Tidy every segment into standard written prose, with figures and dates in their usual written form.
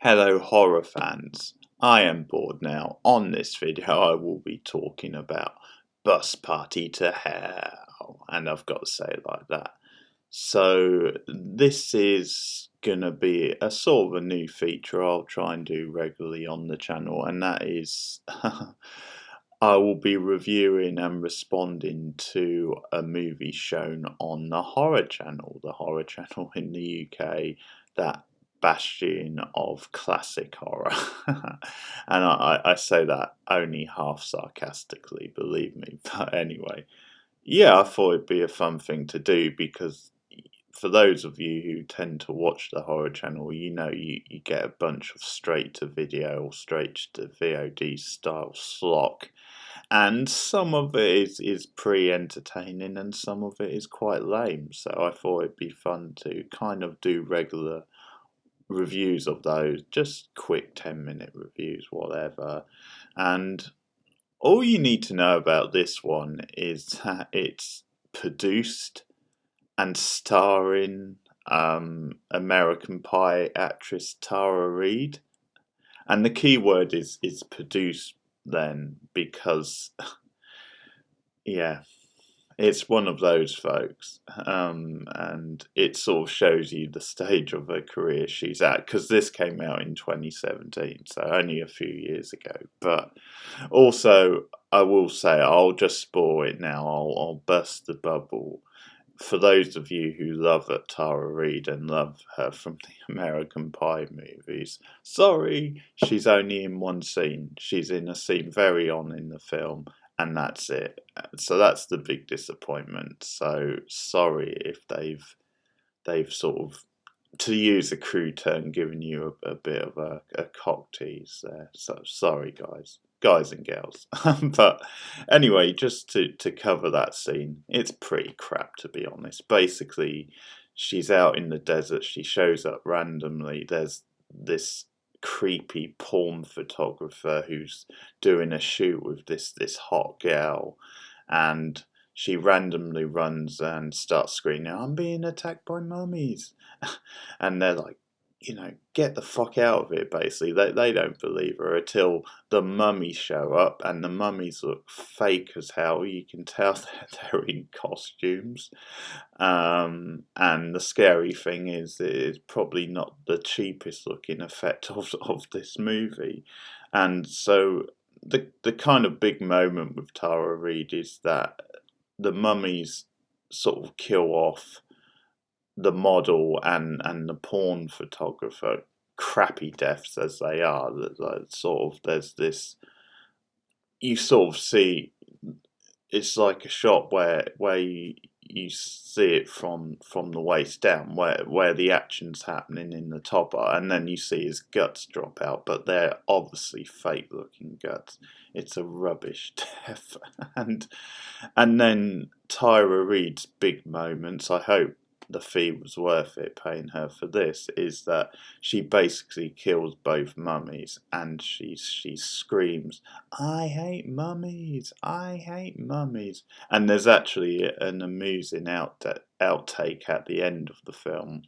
Hello horror fans, I am bored now. On this video I will be talking about Bus Party to Hell, and I've got to say it like that. So this is gonna be a sort of a new feature I'll try and do regularly on the channel, and that is I will be reviewing and responding to a movie shown on the horror channel in the UK, that bastion of classic horror. And I say that only half sarcastically, believe me. But anyway, yeah, I thought it'd be a fun thing to do because for those of you who tend to watch the horror channel, you know you get a bunch of straight to video or straight to VOD style slog. And some of it is pretty entertaining and some of it is quite lame. So I thought it'd be fun to kind of do regular reviews of those, just quick 10-minute reviews, whatever. And all you need to know about this one is that it's produced and starring American Pie actress Tara Reid. And the key word is produced then, because yeah, it's one of those folks, and it sort of shows you the stage of her career she's at, because this came out in 2017, so only a few years ago. But also, I will say, I'll just spoil it now, I'll burst the bubble. For those of you who love Tara Reid and love her from the American Pie movies, sorry, she's only in one scene. She's in a scene very on in the film, and that's it. So that's the big disappointment. So sorry if they've sort of, to use a crude term, given you a bit of a cock tease there. So sorry, guys and girls. But anyway, just to cover that scene, it's pretty crap, to be honest. Basically, she's out in the desert, she shows up randomly, there's this creepy porn photographer who's doing a shoot with this hot gal, and she randomly runs and starts screaming, "I'm being attacked by mummies." And they're like, get the fuck out of it, basically. They don't believe her until the mummies show up, and the mummies look fake as hell. You can tell that they're in costumes. And the scary thing is, it's probably not the cheapest looking effect of this movie. And so the kind of big moment with Tara Reid is that the mummies sort of kill off the model and the porn photographer, crappy deaths as they are. That sort of, there's this, you sort of see, it's like a shot where you see it from the waist down, where the action's happening in the top, and then you see his guts drop out, but they're obviously fake looking guts. It's a rubbish death. and then Tyra Reid's big moments, I hope the fee was worth it paying her for this, is that she basically kills both mummies, and she screams, "I hate mummies, I hate mummies." And there's actually an amusing outtake at the end of the film,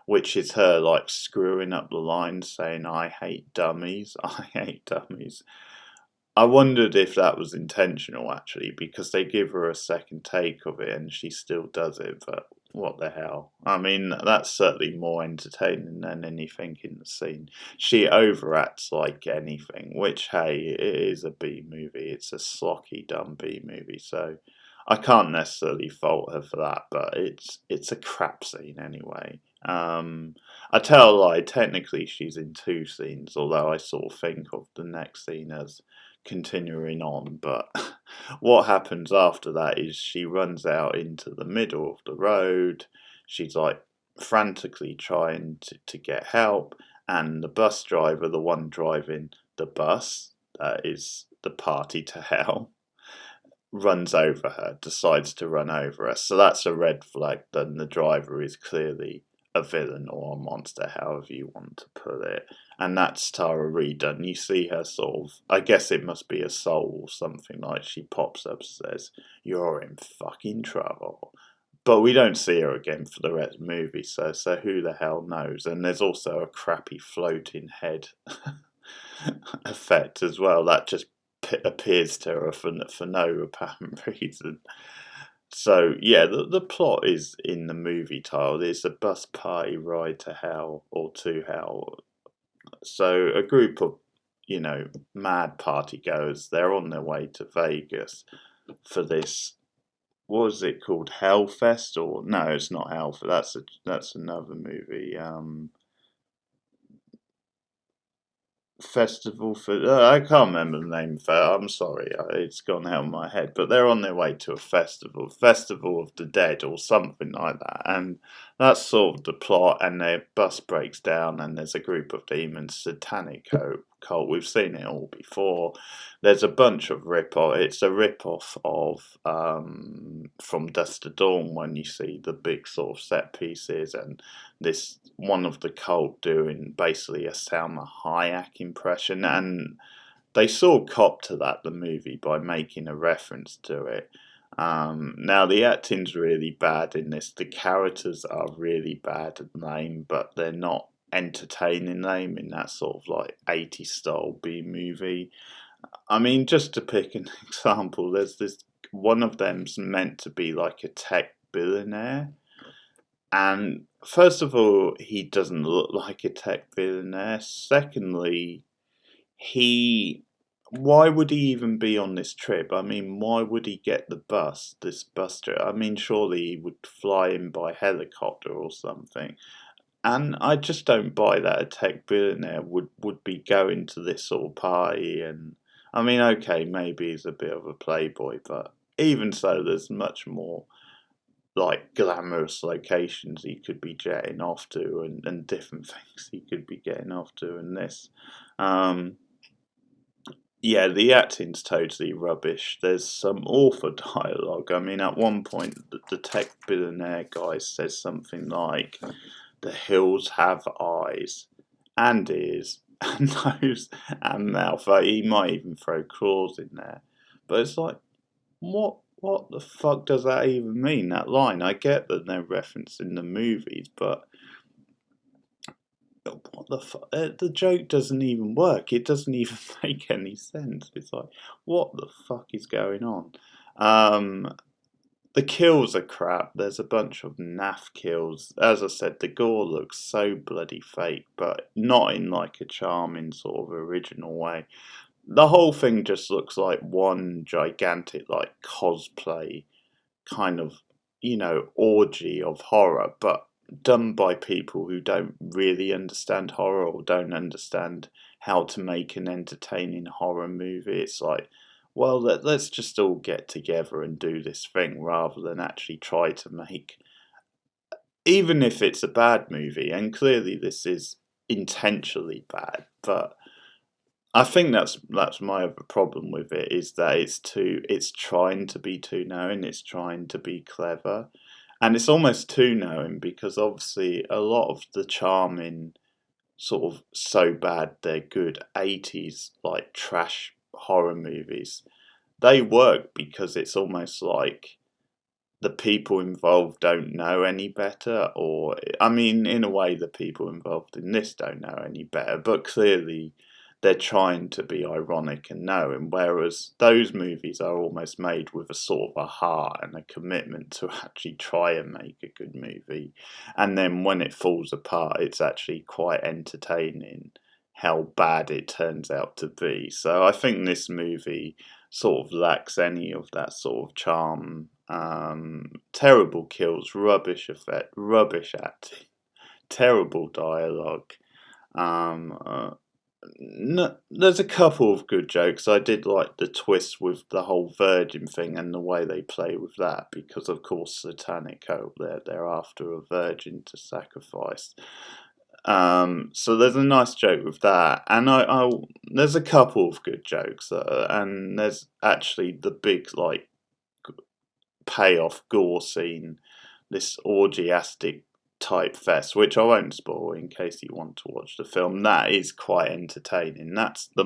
which is her like screwing up the lines, saying, "I hate dummies, I hate dummies." I wondered if that was intentional, actually, because they give her a second take of it and she still does it, but what the hell. I mean, that's certainly more entertaining than anything in the scene. She overacts like anything, which, hey, it is a B movie. It's a slocky, dumb B movie, so I can't necessarily fault her for that, but it's a crap scene anyway. I tell a lie, technically she's in two scenes, although I sort of think of the next scene as continuing on. But what happens after that is she runs out into the middle of the road. She's like frantically trying to get help, and the bus driver, the one driving the bus, that is the party to hell, runs over her, decides to run over her. So that's a red flag. Then the driver is clearly a villain or a monster, however you want to put it. And that's Tara Reid, and you see her sort of, I guess it must be a soul or something, like she pops up and says, "You're in fucking trouble." but we don't see her again for the rest of the movie, so who the hell knows? And there's also a crappy floating head effect as well that just appears to her for no apparent reason. So yeah, the plot is in the movie title. It's a bus party ride to hell or to hell. So a group of mad party goers, they're on their way to Vegas for this. What was it called? Hellfest? Or no, it's not Hellfest. That's another movie. Festival for I can't remember the name of it. I'm sorry, it's gone out of my head. But they're on their way to a festival of the dead or something like that, and that's sort of the plot. And their bus breaks down, and there's a group of demons, Satanic cult. We've seen it all before. There's a bunch of rip-off. It's a rip-off of From Dusk to Dawn when you see the big sort of set pieces and this one of the cult doing basically a Salma Hayek impression, and they sort of cop to that, the movie, by making a reference to it. Now the acting's really bad in this. The characters are really bad and lame, but they're not entertaining lame in that sort of like 80s style B movie. I mean, just to pick an example, there's this one of them's meant to be like a tech billionaire. And first of all, he doesn't look like a tech billionaire. Secondly, why would he even be on this trip? I mean, why would he get this bus trip? I mean, surely he would fly in by helicopter or something. And I just don't buy that a tech billionaire would be going to this sort of party. And I mean, okay, maybe he's a bit of a playboy, but even so, there's much more like glamorous locations he could be jetting off to, and different things he could be getting off to in this. Yeah, the acting's totally rubbish. There's some awful dialogue. I mean, at one point, the tech billionaire guy says something like, "The hills have eyes and ears and nose and mouth." He might even throw claws in there. But it's like, what the fuck does that even mean, that line? I get that they're referencing the movies, but what the fuck? The joke doesn't even work. It doesn't even make any sense. It's like, what the fuck is going on? The kills are crap. There's a bunch of naff kills. As I said, the gore looks so bloody fake, but not in like a charming sort of original way. The whole thing just looks like one gigantic like cosplay kind of, orgy of horror, but done by people who don't really understand horror or don't understand how to make an entertaining horror movie. It's like, well, let's just all get together and do this thing rather than actually try to make, even if it's a bad movie, and clearly this is intentionally bad, but I think that's my other problem with it, is that it's trying to be too knowing, it's trying to be clever, and it's almost too knowing because obviously a lot of the charming sort of so bad they're good 80s like trash horror movies, they work because it's almost like the people involved don't know any better, or I mean, in a way the people involved in this don't know any better, but clearly they're trying to be ironic and knowing, whereas those movies are almost made with a sort of a heart and a commitment to actually try and make a good movie. And then when it falls apart, it's actually quite entertaining how bad it turns out to be. So I think this movie sort of lacks any of that sort of charm. Terrible kills, rubbish effect, rubbish acting, terrible dialogue. No, there's a couple of good jokes. I did like the twist with the whole virgin thing and the way they play with that, because of course Satanic hope they're after a virgin to sacrifice. So there's a nice joke with that, and there's a couple of good jokes, and there's actually the big like payoff gore scene, this orgiastic type fest, which I won't spoil in case you want to watch the film. That is quite entertaining. That's the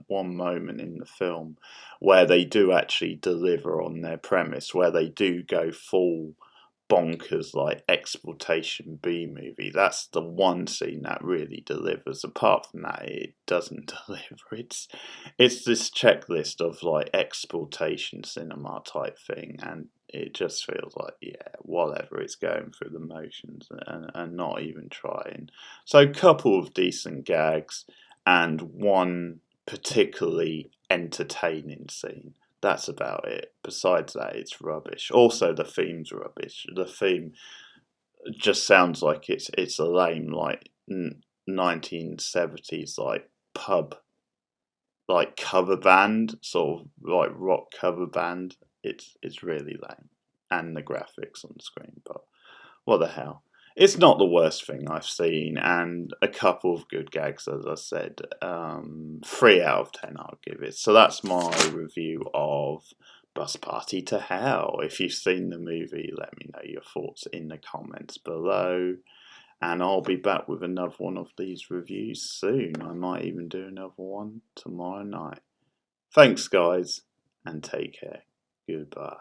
one moment in the film where they do actually deliver on their premise, where they do go full bonkers like exploitation B movie. That's the one scene that really delivers. Apart from that, it doesn't deliver. It's this checklist of like exploitation cinema type thing, and it just feels like, yeah, whatever. It's going through the motions and not even trying. So a couple of decent gags and one particularly entertaining scene. That's about it. Besides that, it's rubbish. Also, the theme's rubbish. The theme just sounds like it's a lame like 1970s like pub like cover band, sort of like rock cover band. It's really lame, and the graphics on the screen. But what the hell? It's not the worst thing I've seen, and a couple of good gags, as I said. 3 out of 10 I'll give it. So that's my review of Bus Party to Hell. If you've seen the movie, let me know your thoughts in the comments below. And I'll be back with another one of these reviews soon. I might even do another one tomorrow night. Thanks, guys, and take care. Goodbye.